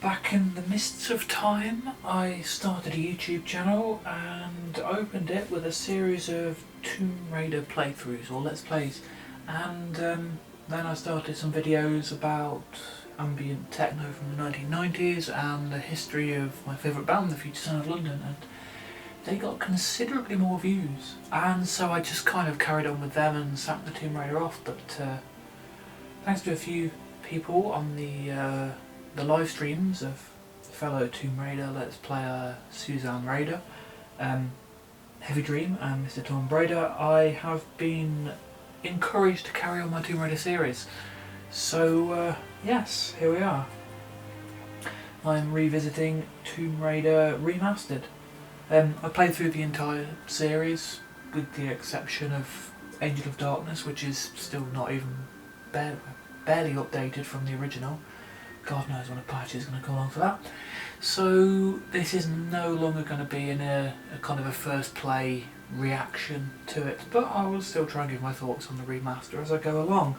Back in the mists of time, I started a YouTube channel and opened it with a series of Tomb Raider playthroughs, or Let's Plays. And then I started some videos about ambient techno from the 1990s and the history of my favourite band, the Future Son of London, and they got considerably more views. And so I just kind of carried on with them and sacked the Tomb Raider off, but thanks to a few people on the live streams of fellow Tomb Raider Let's Player Suzanne Raider, Heavy Dream and Mr. Tom Brader, I have been encouraged to carry on my Tomb Raider series. So yes, here we are. I'm revisiting Tomb Raider Remastered. I played through the entire series with the exception of Angel of Darkness, which is still not even barely updated from the original. God knows when a patch is going to come along for that. So this is no longer going to be in a kind of a first play reaction to it, but I will still try and give my thoughts on the remaster as I go along.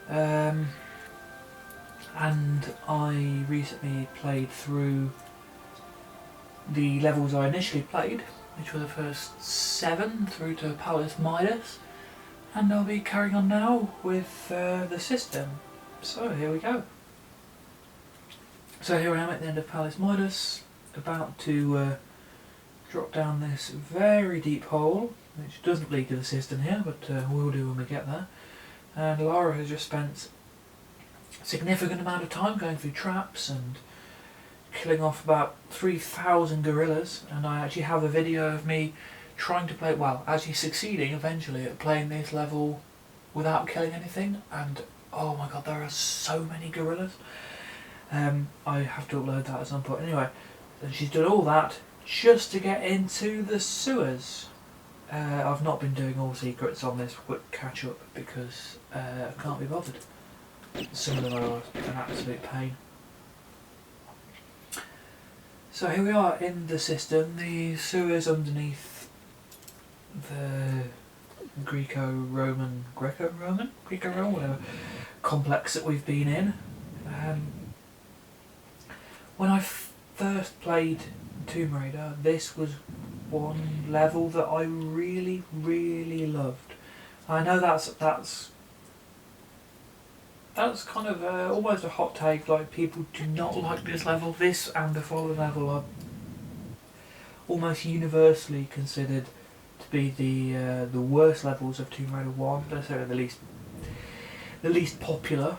And I recently played through the levels I initially played, which were the first 7 through to Palace Midas, and I'll be carrying on now with the Cistern. So here we go. So here I am at the end of Palace Midas, about to drop down this very deep hole, which doesn't lead to the Cistern here, but will do when we get there. And Lara has just spent a significant amount of time going through traps and killing off about 3,000 gorillas, and I actually have a video of me trying to play, well, actually succeeding eventually at playing this level without killing anything, and oh my god, there are so many gorillas. I have to upload that at some point. Anyway, and she's done all that just to get into the sewers. I've not been doing all secrets on this quick catch up because I can't be bothered. Some of them are an absolute pain. So here we are in the Cistern, the sewers underneath the Greco-Roman, whatever complex that we've been in. When I first played Tomb Raider, this was one level that I really, really loved. I know that's kind of almost a hot take, like people do not like this level. This and the following level are almost universally considered to be the worst levels of Tomb Raider 1, necessarily the least popular.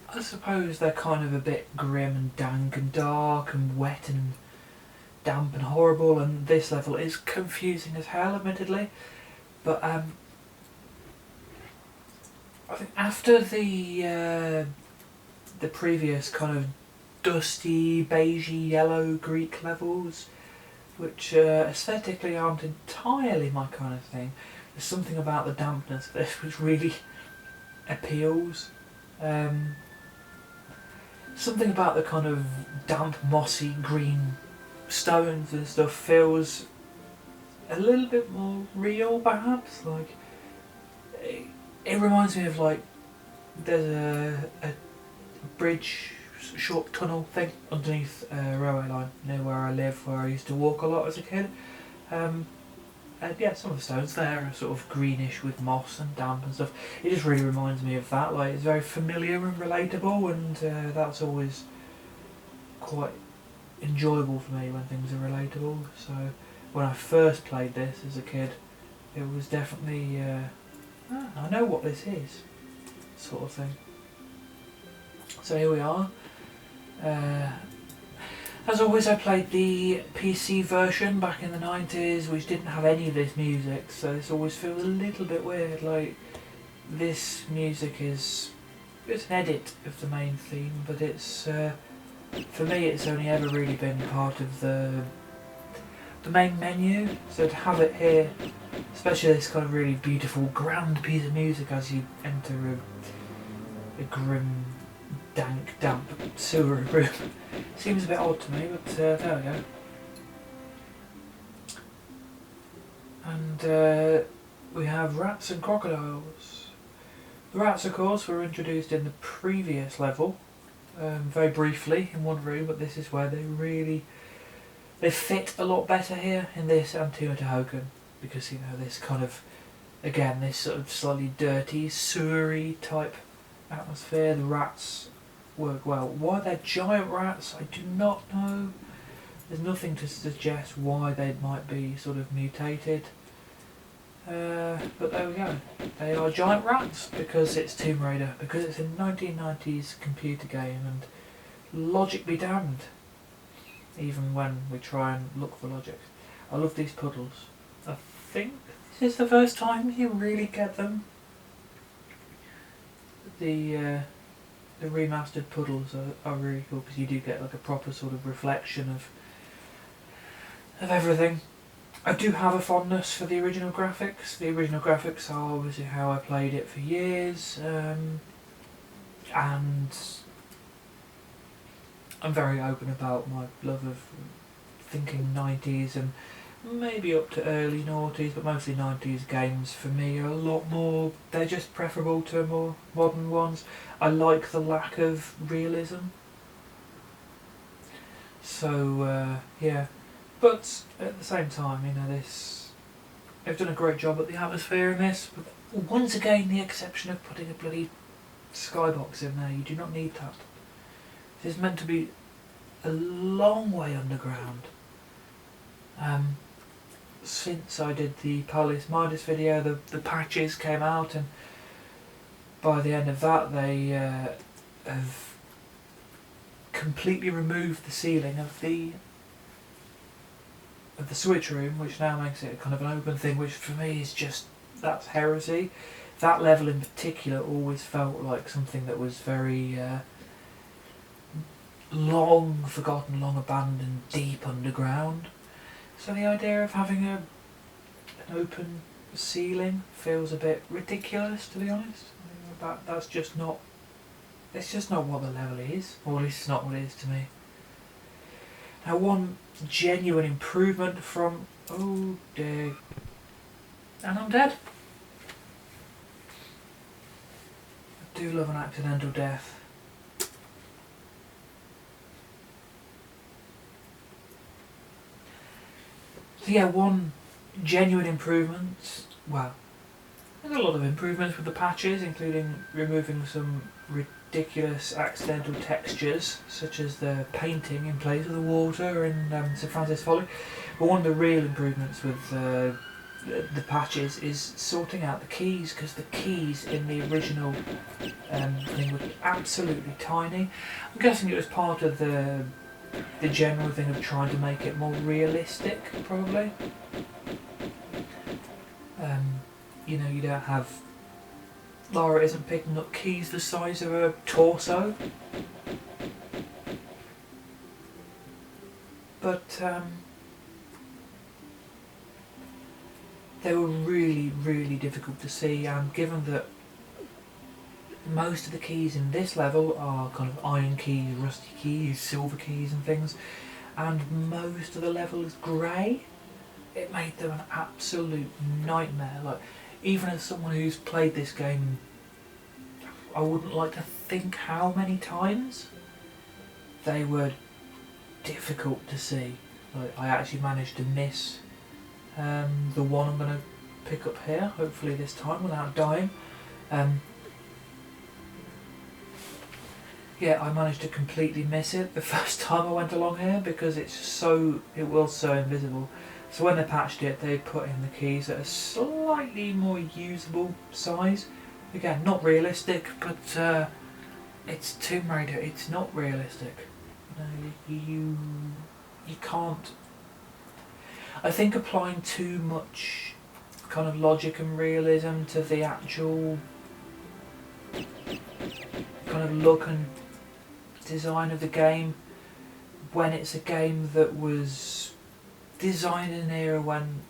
I suppose they're kind of a bit grim and dank and dark and wet and damp and horrible, and this level is confusing as hell, admittedly. But I think after the previous kind of dusty, beigey, yellow Greek levels, which aesthetically aren't entirely my kind of thing, there's something about the dampness of this which really appeals. Something about the kind of damp, mossy, green stones and stuff feels a little bit more real, perhaps. Like it reminds me of, like, there's a bridge, short tunnel thing underneath a railway line near where I live, where I used to walk a lot as a kid. And yeah, some of the stones there are sort of greenish with moss and damp and stuff. It just really reminds me of that. Like, it's very familiar and relatable, and that's always quite enjoyable for me when things are relatable. So when I first played this as a kid, it was definitely I know what this is, sort of thing. So here we are. As always, I played the PC version back in the 90s, which didn't have any of this music, so this always feels a little bit weird. Like, this music it's an edit of the main theme, but it's for me it's only ever really been part of the main menu. So to have it here, especially this kind of really beautiful, grand piece of music as you enter a grim, dank, damp sewer room, seems a bit odd to me, but there we go. And we have rats and crocodiles. The rats, of course, were introduced in the previous level, very briefly in one room, but this is where they fit a lot better here in this Antima Hogan, because this kind of, again, this sort of slightly dirty, sewery type atmosphere. The rats work well. Why they're giant rats, I do not know. There's nothing to suggest why they might be sort of mutated. But there we go. They are giant rats because it's Tomb Raider, because it's a 1990s computer game, and logic be damned, even when we try and look for logic. I love these puddles. I think this is the first time you really get them. The remastered puddles are really cool because you do get like a proper sort of reflection of everything. I do have a fondness for the original graphics. The original graphics are obviously how I played it for years, and I'm very open about my love of thinking 90s and maybe up to early noughties, but mostly 90s games for me are a lot more, they're just preferable to more modern ones. I like the lack of realism. So, yeah. But at the same time, they've done a great job at the atmosphere in this. But once again, the exception of putting a bloody skybox in there. You do not need that. This is meant to be a long way underground. Since I did the Police Midas video, the patches came out, and by the end of that they have completely removed the ceiling of the switch room, which now makes it kind of an open thing, which for me is just, that's heresy. That level in particular always felt like something that was very long forgotten, long abandoned, deep underground. So the idea of having an open ceiling feels a bit ridiculous, to be honest. That's just not, it's just not what the level is, or at least it's not what it is to me. Now, one genuine improvement from, oh dear, and I'm dead. I do love an accidental death. So yeah, one genuine improvement, well, there's a lot of improvements with the patches, including removing some ridiculous accidental textures, such as the painting in place of the water in St Francis Folly. But one of the real improvements with the patches is sorting out the keys, because the keys in the original thing were absolutely tiny. I'm guessing it was part of the general thing of trying to make it more realistic, probably. You don't have, Lara isn't picking up keys the size of her torso. But they were really, really difficult to see, and given that most of the keys in this level are kind of iron keys, rusty keys, silver keys and things, and most of the level is grey, it made them an absolute nightmare. Like, even as someone who's played this game, I wouldn't like to think how many times they were difficult to see. Like, I actually managed to miss the one I'm going to pick up here, hopefully this time without dying. Yeah, I managed to completely miss it the first time I went along here because it was so invisible. So when they patched it, they put in the keys at a slightly more usable size. Again, not realistic, but it's Tomb Raider. It's not realistic. You can't. I think applying too much kind of logic and realism to the actual kind of look and design of the game, when it's a game that was designed in an era when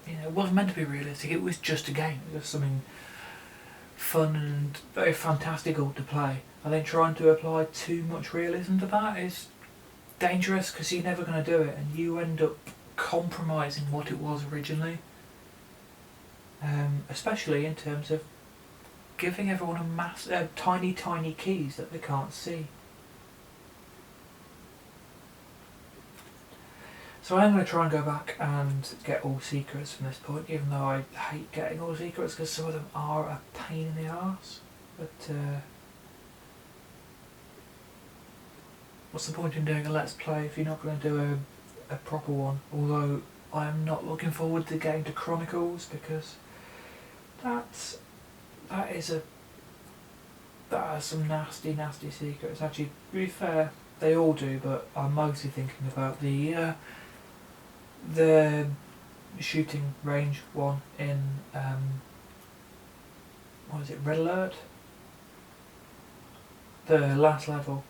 it wasn't meant to be realistic. It was just a game. It was something fun and very fantastical to play. I think trying to apply too much realism to that is dangerous, because you're never going to do it, and you end up compromising what it was originally. especially in terms of giving everyone tiny keys that they can't see. So I'm going to try and go back and get all secrets from this point, even though I hate getting all secrets because some of them are a pain in the arse. But what's the point in doing a Let's Play if you're not going to do a proper one? Although I am not looking forward to getting to Chronicles because that are some nasty secrets. Actually, to be fair, they all do, but I'm mostly thinking about the shooting range one in what is it, Red Alert? The last level.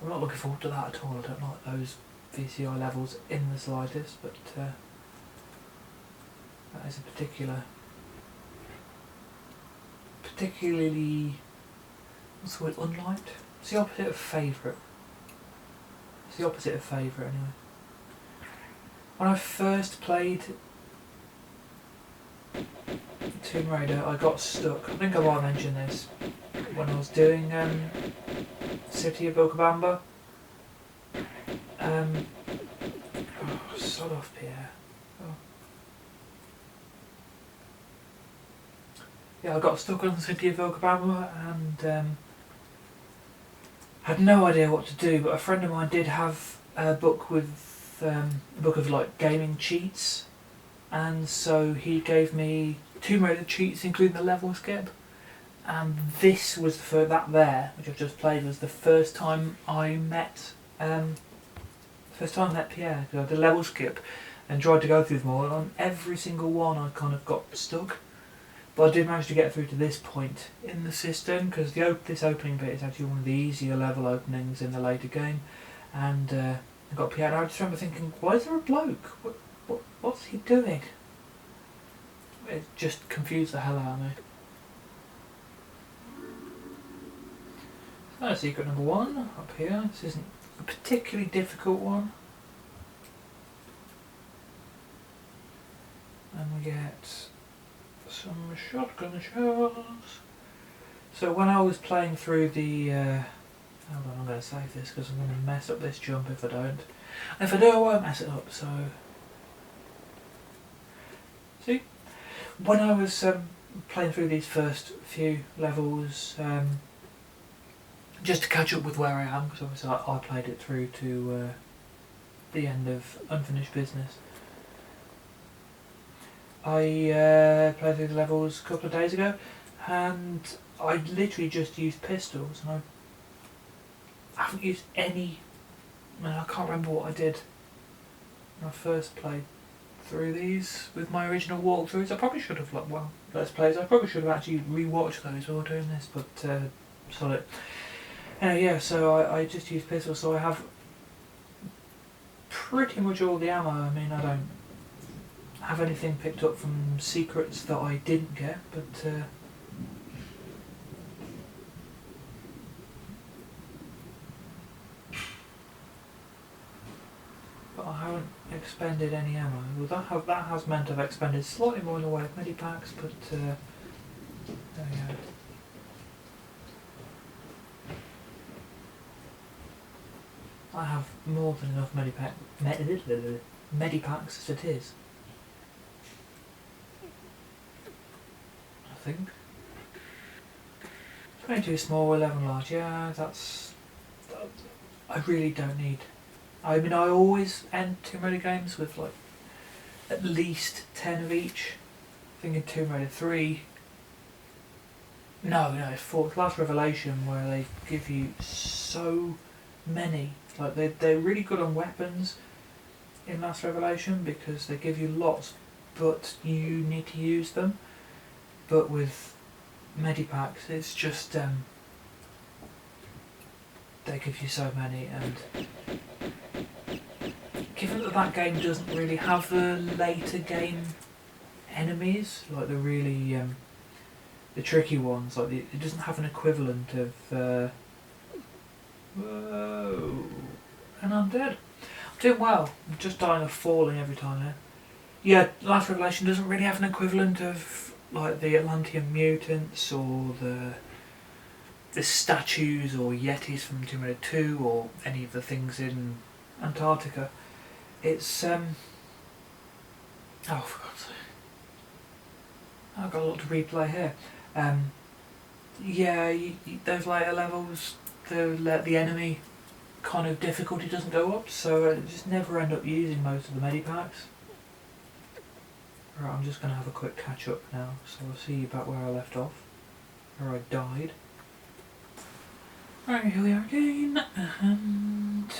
I'm not looking forward to that at all. I don't like those VCI levels in the slightest, but that is a particularly, what's the word, unliked? It's the opposite of favourite. It's the opposite of favourite anyway. When I first played Tomb Raider, I got stuck. I think I might mention this when I was doing City of Vilcabamba. Sod off, Pierre. Oh. Yeah, I got stuck on City of Vilcabamba and had no idea what to do. But a friend of mine did have a book with a book of like gaming cheats, and so he gave me Tomb Raider cheats, including the level skip. And this was which I've just played, was the first time I met Pierre. Because I did a level skip and tried to go through them all. And on every single one, I kind of got stuck. But I did manage to get through to this point in the Cistern, because this opening bit is actually one of the easier level openings in the later game. And I got Pierre, and I just remember thinking, why is there a bloke? What's he doing? It just confused the hell out of me. So that's secret number one up here. This isn't a particularly difficult one. And we get some shotgun shells. So when I was playing through the hold on, I'm going to save this because I'm going to mess up this jump if I don't. And if I do, I won't mess it up, so... See? When I was playing through these first few levels, just to catch up with where I am, because obviously I played it through to the end of Unfinished Business. I played through the levels a couple of days ago, and I literally just used pistols, and I haven't used any. I can't remember what I did when I first played through these with my original walkthroughs. I probably should have, Let's Plays, I probably should have actually rewatched those while doing this, but solid. Yeah, so I just used pistols, so I have pretty much all the ammo. I mean, I don't have anything picked up from secrets that I didn't get, but I haven't expended any ammo. Well, that has meant I've expended slightly more in the way of medipacks, but there we go. I have more than enough medipacks as it is. I think. 22 small, 11 large. Yeah, I really don't need. I mean, I always end Tomb Raider games with like at least 10 of each. I think in Tomb Raider 3. No, it's 4th, Last Revelation, where they give you so many. Like they're really good on weapons in Last Revelation because they give you lots, but you need to use them. But with medipacks, it's just they give you so many, and given that game doesn't really have the later game enemies, like the really the tricky ones, like it doesn't have an equivalent of whoa, and I'm dead. I'm doing well. I'm just dying of falling every time here. Yeah, Last Revelation doesn't really have an equivalent of like the Atlantean mutants or the statues or yetis from Tomb Raider 2 or any of the things in Antarctica. It's oh, for God's sake, I've got a lot to replay here. Yeah, those later levels, the enemy kind of difficulty doesn't go up, so I just never end up using most of the medipacks. Right, I'm just going to have a quick catch up now, so I'll see you back where I left off, where I died. Right, here we are again, and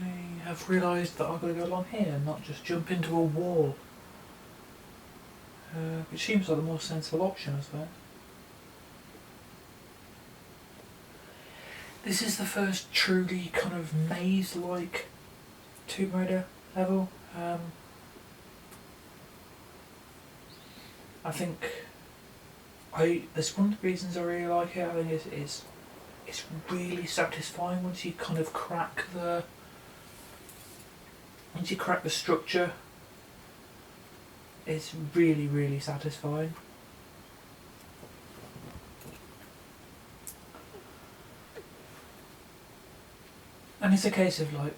I have realised that I've got to go along here, not just jump into a wall. Which seems like the more sensible option, I suppose. This is the first truly kind of maze-like Tomb Raider level. I think that's one of the reasons I really like it. I think it's really satisfying once you kind of crack the structure. It's really, really satisfying. And it's a case of like,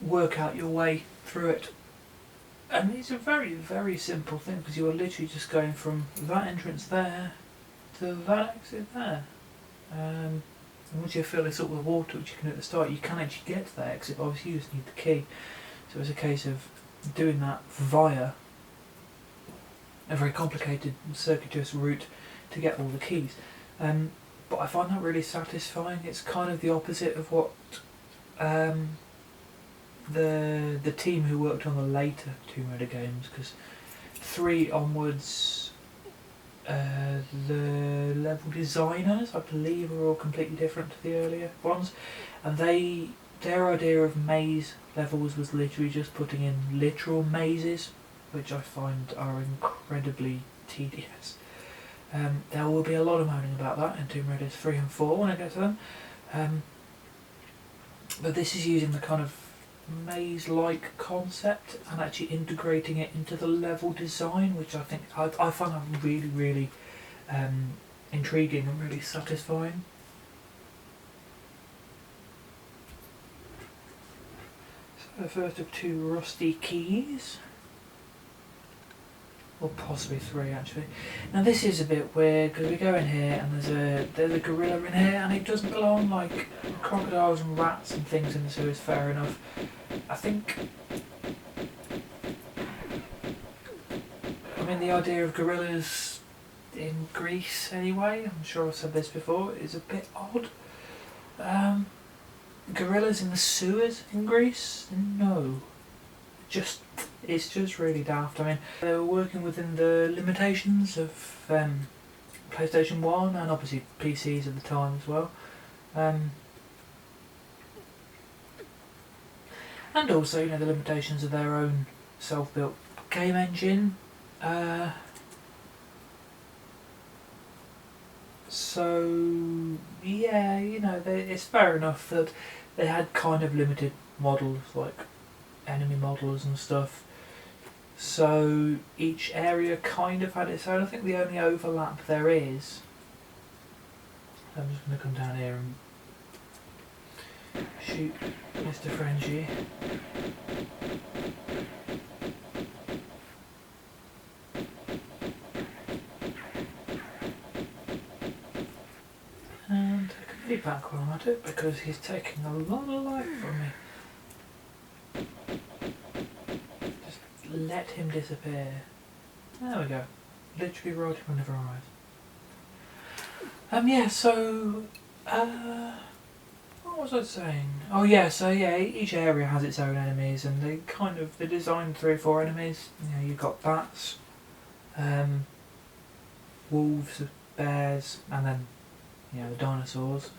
work out your way through it. And it's a very, very simple thing because you are literally just going from that entrance there to that exit there. And once you fill this up with water, which you can do at the start, you can actually get to that exit, but obviously you just need the key. So it's a case of doing that via a very complicated circuitous route to get all the keys. But I find that really satisfying. It's kind of the opposite of what the team who worked on the later Tomb Raider games, because 3 onwards, the level designers, I believe, are all completely different to the earlier ones, and their idea of maze levels was literally just putting in literal mazes, which I find are incredibly tedious. There will be a lot of moaning about that in Tomb Raider 3 and 4 when I get to them. But this is using the kind of maze-like concept and actually integrating it into the level design, which I think I find that really, really intriguing and really satisfying. So the first of 2 rusty keys. Or possibly 3 actually. Now this is a bit weird because we go in here and there's a gorilla in here and it doesn't belong. Like crocodiles and rats and things in the sewer is fair enough. I mean the idea of gorillas in Greece anyway, I'm sure I've said this before, is a bit odd. Gorillas in the sewers in Greece? No. It's just really daft. I mean, they were working within the limitations of PlayStation 1 and obviously PCs at the time as well. And also, the limitations of their own self-built game engine. So, yeah, it's fair enough that they had kind of limited models, like enemy models and stuff. So each area kind of had its own. I think the only overlap there is... I'm just going to come down here and shoot Mr. Frenchie. And take a mini pack while I'm at it because he's taking a lot of life from me. Let him disappear. There we go. Literally right in front of our eyes. Yeah, so... what was I saying? Oh yeah, so yeah, each area has its own enemies and they designed 3 or 4 enemies. You've got bats, wolves, bears, and then, the dinosaurs.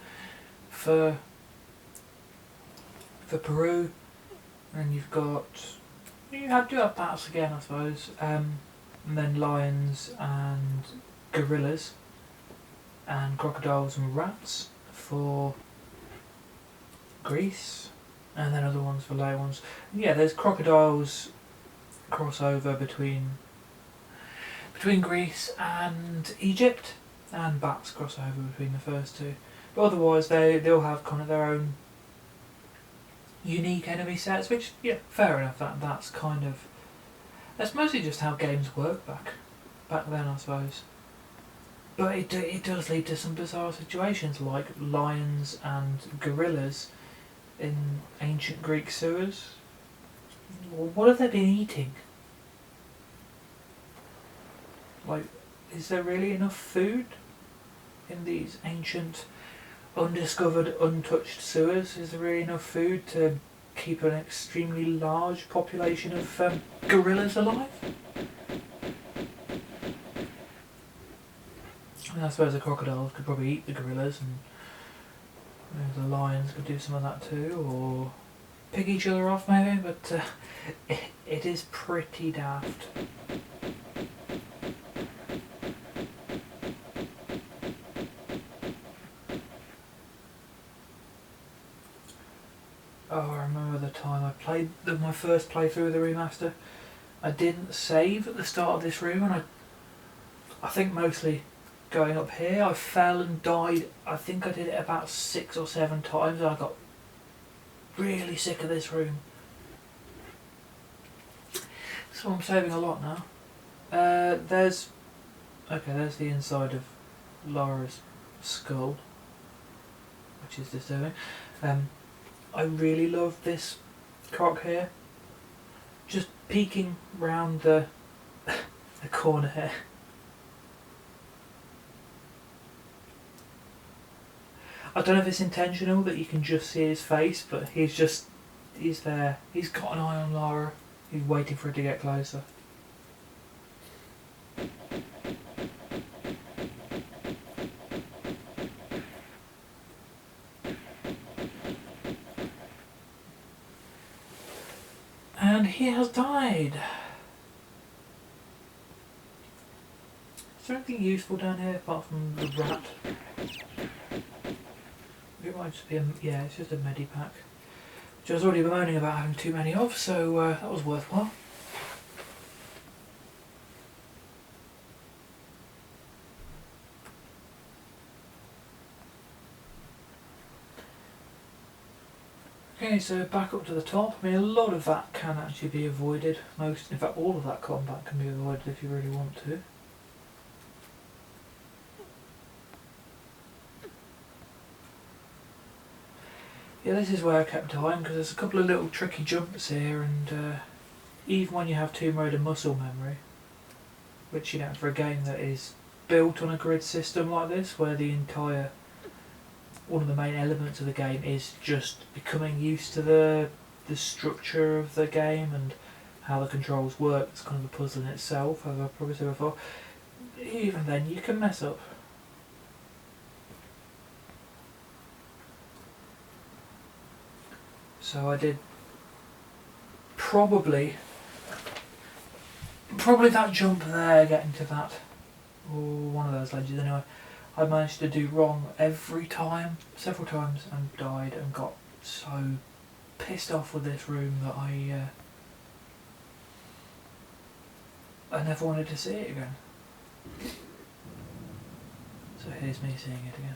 For Peru, and you've got... You do have bats again, I suppose, and then lions and gorillas and crocodiles and rats for Greece, and then other ones for later ones. And yeah, there's crocodiles crossover between between Greece and Egypt, and bats cross over between the first two. But otherwise, they'll have kind of their own unique enemy sets, which, yeah, fair enough. That's mostly just how games work back then, I suppose. But it does lead to some bizarre situations, like lions and gorillas in ancient Greek sewers. What have they been eating? Like, is there really enough food in these ancient, undiscovered, untouched sewers? Is there really enough food to keep an extremely large population of gorillas alive? And I suppose the crocodiles could probably eat the gorillas, and the lions could do some of that too, or pick each other off maybe, but it is pretty daft. Oh, I remember the time I played my first playthrough of the remaster. I didn't save at the start of this room, and I think mostly going up here, I fell and died. I think I did it about 6 or 7 times, and I got really sick of this room. So I'm saving a lot now. There's the inside of Laura's skull, which is disturbing. I really love this croc here, just peeking round the corner here. I don't know if it's intentional that you can just see his face, but he's there. He's got an eye on Lara. He's waiting for her to get closer. And he has died. Is there anything useful down here apart from the rat? It might just be it's just a medipack, which I was already bemoaning about having too many of, so that was worthwhile. Okay, so back up to the top. I mean, a lot of that can actually be avoided. In fact, all of that combat can be avoided if you really want to. Yeah, this is where I kept dying, because there's a couple of little tricky jumps here, and even when you have Tomb Raider muscle memory, which, you know, for a game that is built on a grid system like this, where one of the main elements of the game is just becoming used to the structure of the game and how the controls work. It's kind of a puzzle in itself, as I've probably said before. Even then, you can mess up. So I did probably that jump there, getting to that, or one of those ledges anyway, I managed to do wrong every time, several times, and died, and got so pissed off with this room that I never wanted to see it again. So here's me seeing it again.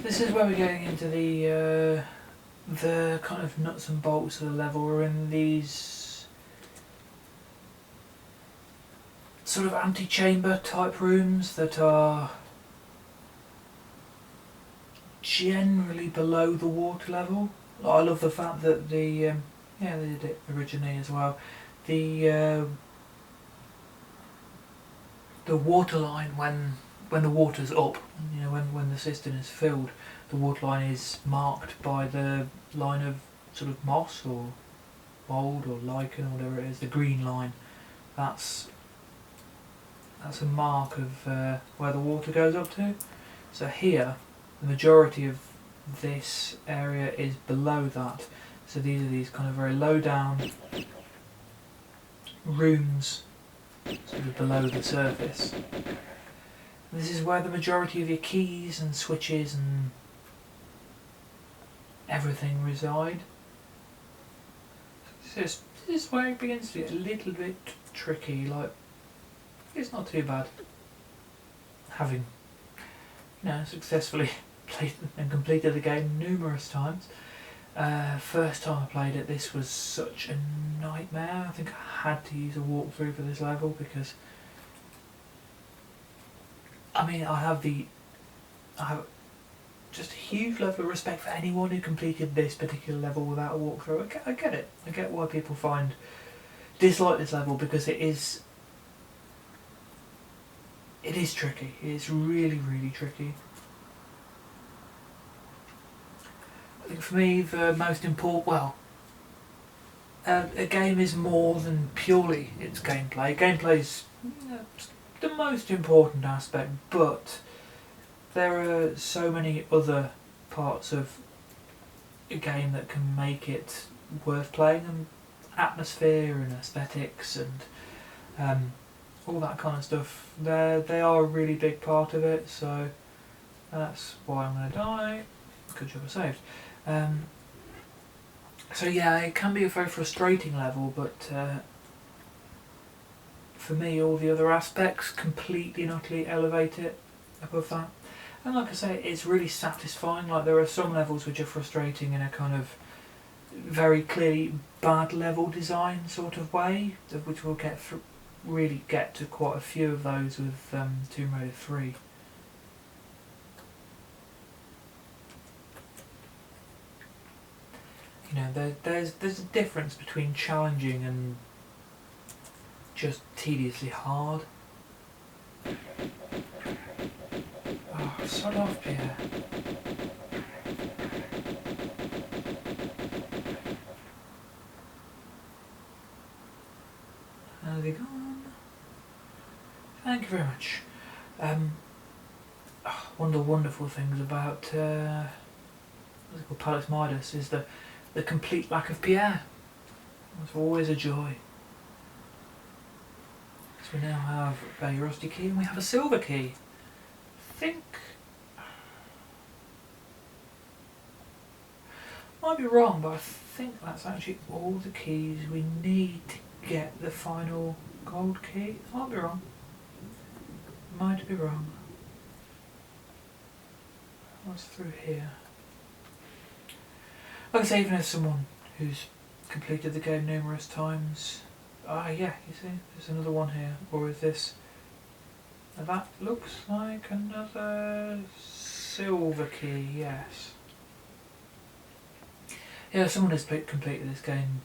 This is where we're getting into the kind of nuts and bolts of the level. We're in these sort of antechamber type rooms that are generally below the water level. I love the fact that they did it originally as well. The water line, when the water's up, you know, when the cistern is filled, the water line is marked by the line of sort of moss or mould or lichen or whatever it is, the green line. That's a mark of where the water goes up to. So here, the majority of this area is below that. So these are these kind of very low down rooms sort of below the surface. This is where the majority of your keys and switches and everything reside. This is where it begins to get a little bit tricky. Like, it's not too bad, having successfully played and completed the game numerous times. First time I played it, this was such a nightmare. I think I had to use a walkthrough for this level because I have just a huge level of respect for anyone who completed this particular level without a walkthrough. I get it. I get why people dislike this level, because it is tricky. It's really, really tricky. I think for me the most important, a game is more than purely its gameplay. Gameplay's the most important aspect, but there are so many other parts of a game that can make it worth playing, and atmosphere and aesthetics and all that kind of stuff. They are a really big part of it, so that's why I'm going to die. Good job I saved. So yeah, it can be a very frustrating level, but for me all the other aspects completely and utterly elevate it above that. And like I say, it's really satisfying. Like, there are some levels which are frustrating in a kind of very clearly bad level design sort of way, which we'll really get to quite a few of those with Tomb Raider 3. There's a difference between challenging and just tediously hard. Oh, sod off, Pierre. Are they gone? Thank you very much. One of the wonderful things about what's it called, Palace Midas is the complete lack of Pierre. It's always a joy. So we now have a rusty key and we have a silver key. Might be wrong, but I think that's actually all the keys we need to get the final gold key. Might be wrong. Might be wrong. What's through here? Like I say, even as someone who's completed the game numerous times, yeah, you see, there's another one here. Or is this? That looks like another silver key, yes. Yeah, someone has completed this game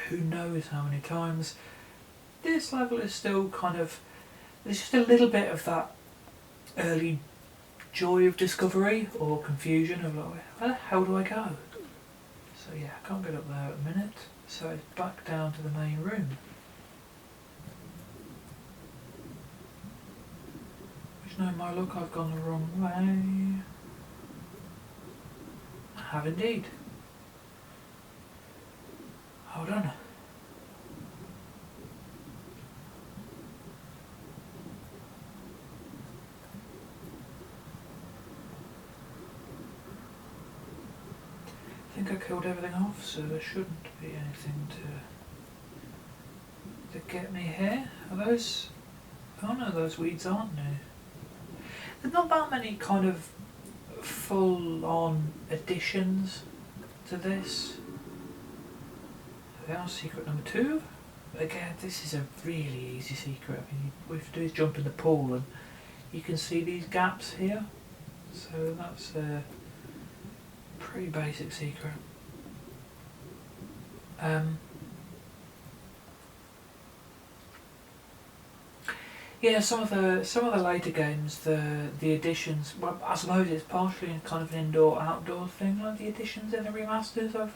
who knows how many times. This level is still kind of, there's just a little bit of that early joy of discovery or confusion of like, where the hell do I go? So yeah, I can't get up there at the minute, so it's back down to the main room. Which, no, my luck, I've gone the wrong way. I have indeed. Hold on. I think I killed everything off, so there shouldn't be anything to get me here. Are those? Oh no, those weeds aren't new. There's not that many kind of full-on additions to this. There are secret number 2. Again, this is a really easy secret. I mean, what you have to do is jump in the pool and you can see these gaps here. So that's a pretty basic secret. Yeah, some of the later games, the additions. Well, I suppose it's partially kind of an indoor-outdoor thing. Like the additions in the remasters are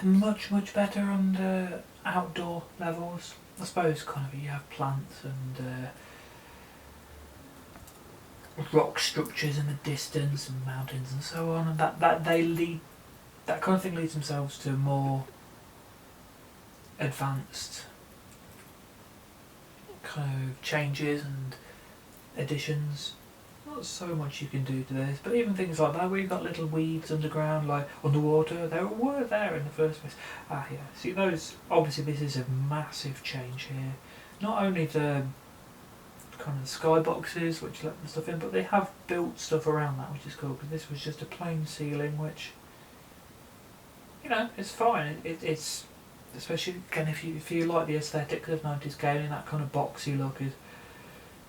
they're much better on the outdoor levels. I suppose kind of you have plants and rock structures in the distance and mountains and so on, and that kind of thing leads themselves to more advanced kind of changes and additions. Not so much you can do to this, but even things like that where you've got little weeds underground, like underwater, they were there in the first place. Ah yeah, see those, obviously this is a massive change here. Not only the kind of skyboxes which let the stuff in, but they have built stuff around that, which is cool, because this was just a plain ceiling, which, you know, it's fine. It's especially again if you like the aesthetic of 90s gaming, that kind of boxy look is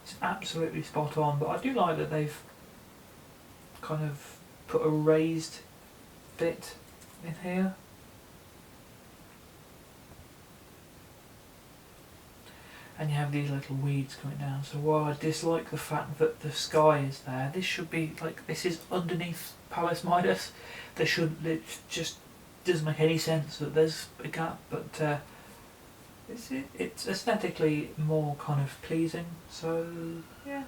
it's absolutely spot on. But I do like that they've kind of put a raised bit in here. And you have these little weeds coming down. So while I dislike the fact that the sky is there, this should be like, this is underneath Palace Midas. It just doesn't make any sense that there's a gap, but it's aesthetically more kind of pleasing. So yeah.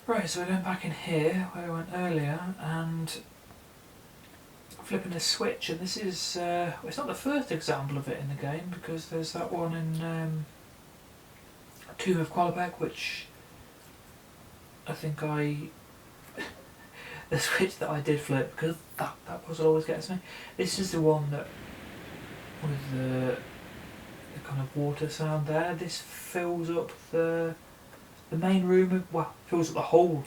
Right, so we're going back in here where we went earlier and flipping a switch, and this is it's not the first example of it in the game, because there's that one in Tomb of Qualabek, which I think the switch that I did flip, because that puzzle always gets me. This is the one that with the kind of water sound there. This fills up the main room, fills up the whole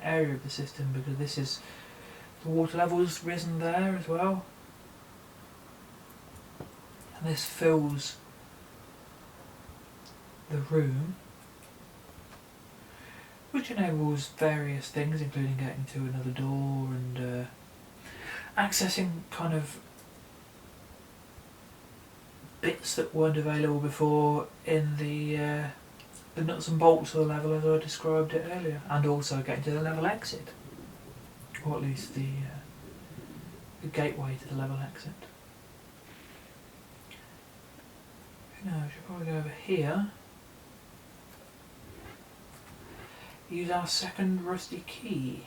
area of the system, because this is, the water level's risen there as well. And this fills the room, which enables various things, including getting to another door and accessing kind of bits that weren't available before in the nuts and bolts of the level as I described it earlier, and also getting to the level exit, or at least the gateway to the level exit. Now I should probably go over here, use our second rusty key.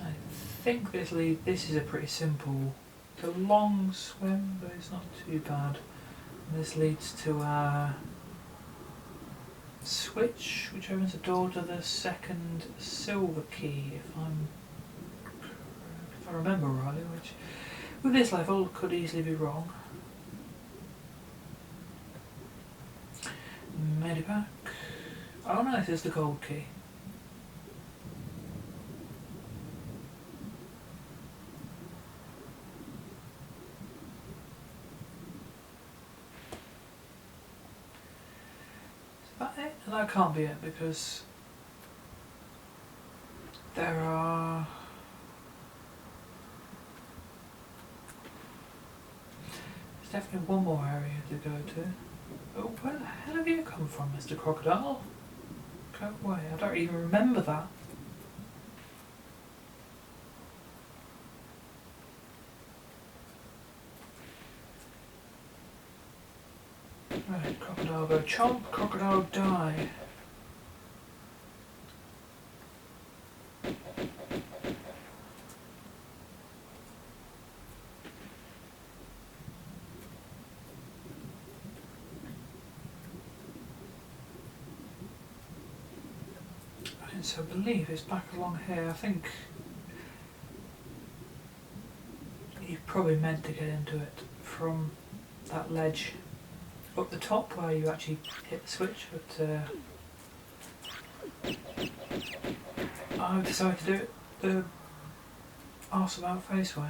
I think this is a pretty simple, it's a long swim, but it's not too bad. This leads to our switch, which opens the door to the second silver key, if I remember rightly, which with this level could easily be wrong. Medipack. Oh no, this is the gold key. That can't be it, because there are... There's definitely one more area to go to. Oh, where the hell have you come from, Mr. Crocodile? Go away, I don't even remember that. Right, crocodile go chomp, crocodile die. Right, so I believe it's back along here. I think you probably meant to get into it from that ledge up the top where you actually hit the switch, but I decided to do it the arse about face way.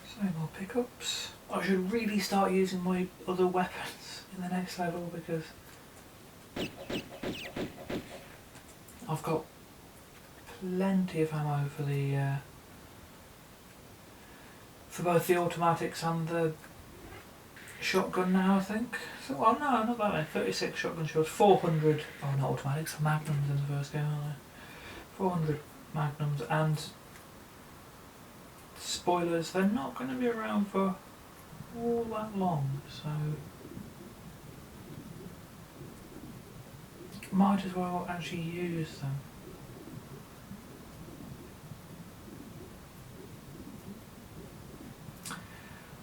So more pickups. I should really start using my other weapons in the next level, because I've got plenty of ammo for the for both the automatics and the shotgun now, I think. So, well, no, not that many. 36 shotgun shells, 400. Oh, not automatics, magnums in the first game, aren't there? 400 magnums, and spoilers, they're not going to be around for all that long, so might as well actually use them.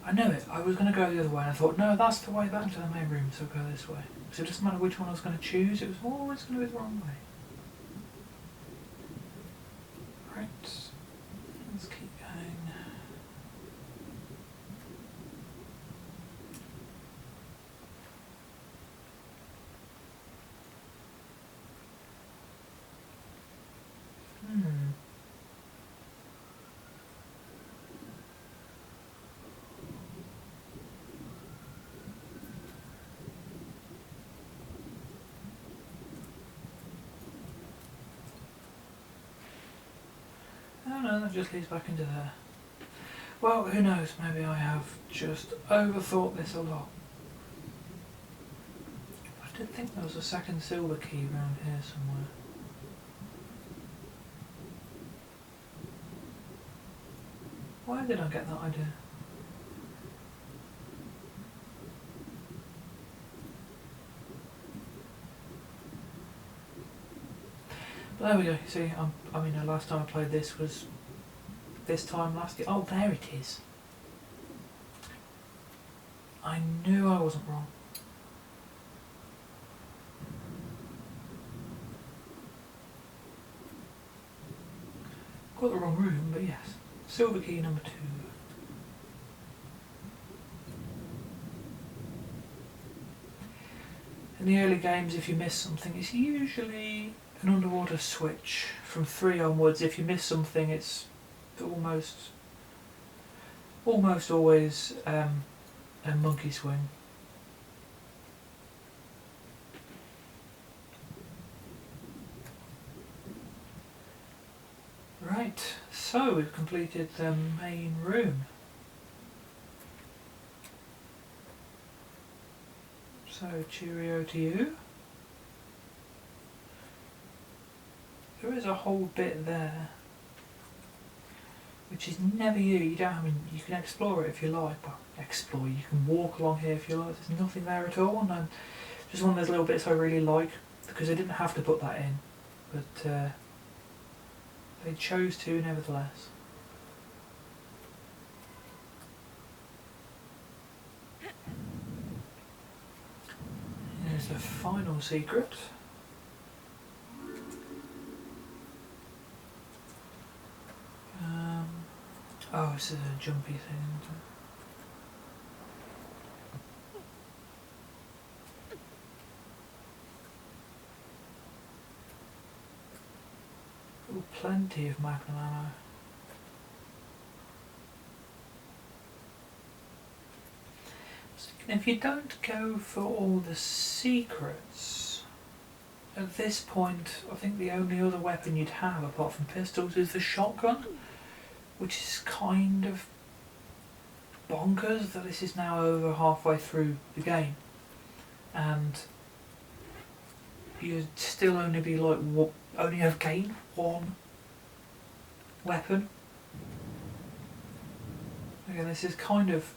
I know it. I was going to go the other way and I thought, no, that's the way back to the main room, so go this way. So it doesn't matter which one I was going to choose, it was always going to be the wrong way. Right, let's keep going. Oh no, that just leads back into there. Well, who knows, maybe I have just overthought this a lot. I did think there was a second silver key around here somewhere. Why did I get that idea? But there we go, see, I mean the last time I played this was this time last year. Oh, there it is. I knew I wasn't wrong. Got the wrong room, but yes. Silver key number 2. In the early games, if you miss something, it's usually an underwater switch. From 3 onwards, if you miss something, it's almost always a monkey swing. Right, so we've completed the main room. So cheerio to you. There is a whole bit there which is never you don't, I mean, you can explore it if you like, but explore, you can walk along here if you like, there's nothing there at all, and just one of those little bits I really like, because they didn't have to put that in, but they chose to nevertheless. Here's the final secret. Oh, this is a jumpy thing, isn't it? Oh, plenty of magnum ammo. If you don't go for all the secrets, at this point I think the only other weapon you'd have apart from pistols is the shotgun, which is kind of bonkers that this is now over halfway through the game and you'd still only be like, only have gained one weapon. Again, this is kind of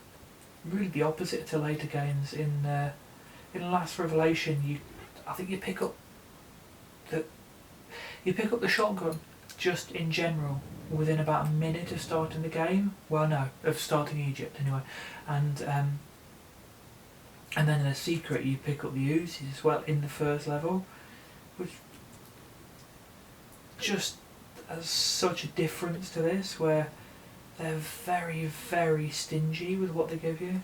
really the opposite to later games. In Last Revelation, I think you pick up the shotgun just in general within about a minute of starting the game. Well, no, of starting Egypt anyway, and then in a secret you pick up the Uzis as well in the first level, which just has such a difference to this, where they're very, very stingy with what they give you.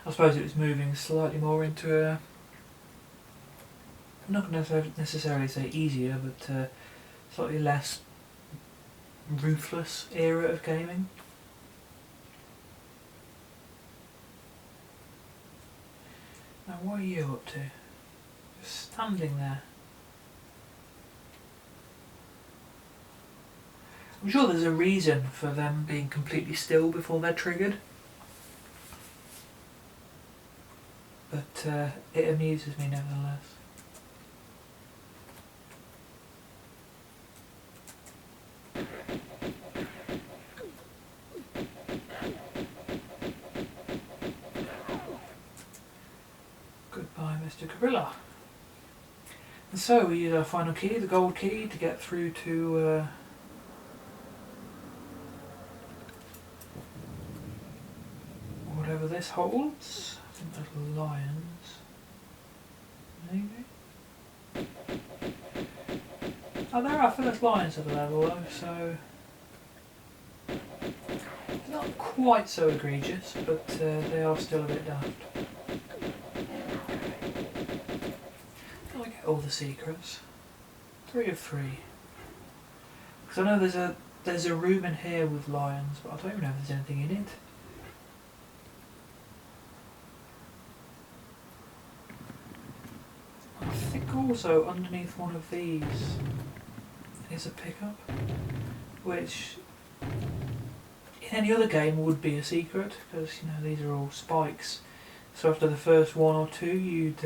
I suppose it was moving slightly more into a, I'm not going to necessarily say easier, but slightly less ruthless era of gaming. Now what are you up to? Just standing there. I'm sure there's a reason for them being completely still before they're triggered. But it amuses me nevertheless. Goodbye, Mr. Gorilla. And so we use our final key, the gold key, to get through to whatever this holds. I think there's lions. Maybe? Oh, there are first lions of the level though, so not quite so egregious, but they are still a bit daft. I get all the secrets. 3 of 3. Because I know there's a room in here with lions, but I don't even know if there's anything in it. I think also underneath one of these is a pickup, which in any other game would be a secret, because you know these are all spikes. So after the first 1 or 2, you'd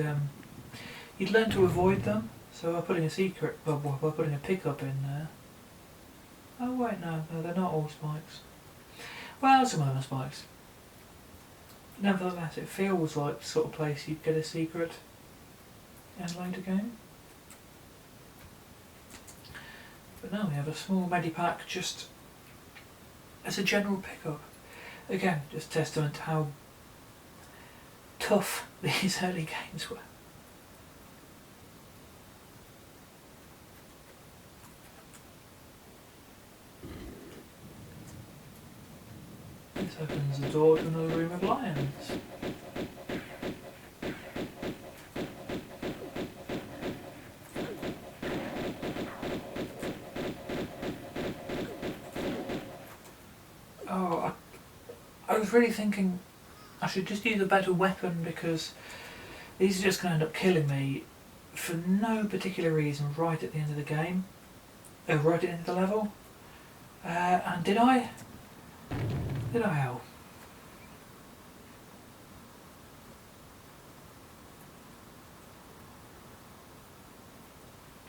learn to avoid them. So by putting by putting a pickup in there. Oh wait, no, they're not all spikes. Well, some of them are spikes. Nevertheless, it feels like the sort of place you'd get a secret in a later game. But now we have a small medipack just as a general pickup. Again, just testament to how tough these early games were. This opens the door to another room of lions. Oh, I was really thinking I should just use a better weapon, because these are just going to end up killing me for no particular reason right at the end of the game. Right at the end of the level. And did I? Did I help?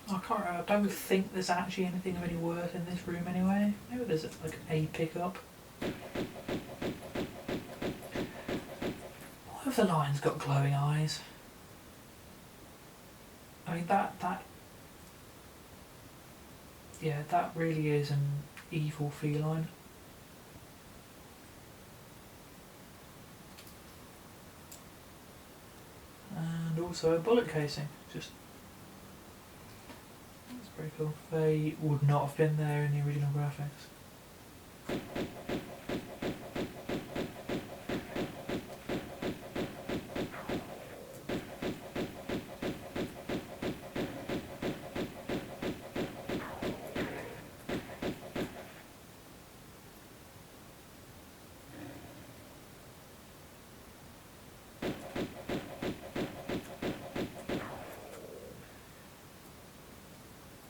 I don't think there's actually anything of any worth in this room anyway. Maybe there's like a pickup. What if the lion's got glowing eyes? I mean that really is an evil feline. And also a bullet casing. That's pretty cool. They would not have been there in the original graphics.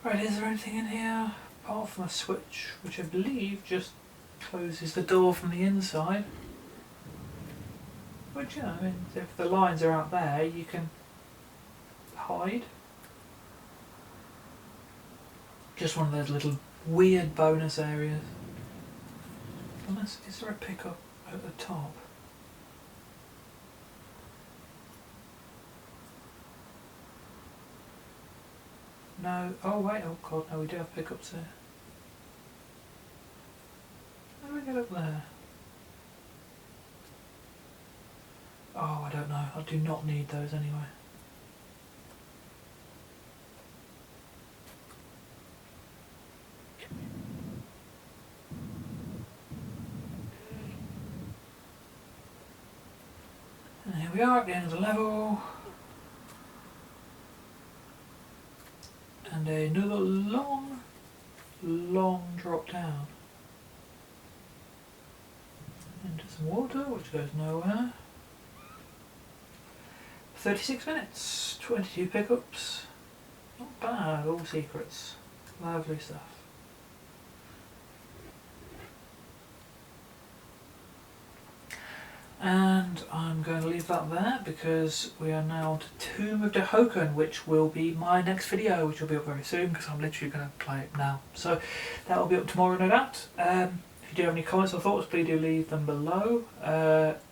Right, is there anything in here apart from a switch, which I believe just closes the door from the inside? Which, I mean, if the lines are out there, you can hide. Just one of those little weird bonus areas. Unless, is there a pickup at the top? No. Oh wait, oh god, no, we do have pickups there. How do we get up there? Oh, I don't know. I do not need those anyway. And here we are at the end of the level. And another long drop down into some water, which goes nowhere. 36 minutes, 22 pickups. Not bad, all secrets. Lovely stuff. And I'm going to leave that there because we are now on to Tomb of Dehokan, which will be my next video, which will be up very soon because I'm literally going to play it now. So that will be up tomorrow, no doubt. If you do have any comments or thoughts, please do leave them below.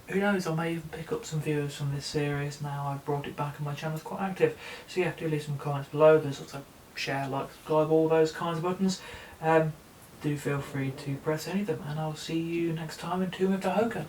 Who knows, I may even pick up some viewers from this series now I've brought it back and my channel's quite active. So yeah, do leave some comments below. There's also share, like, subscribe, all those kinds of buttons. Do feel free to press any of them, and I'll see you next time in Tomb of Dehokan.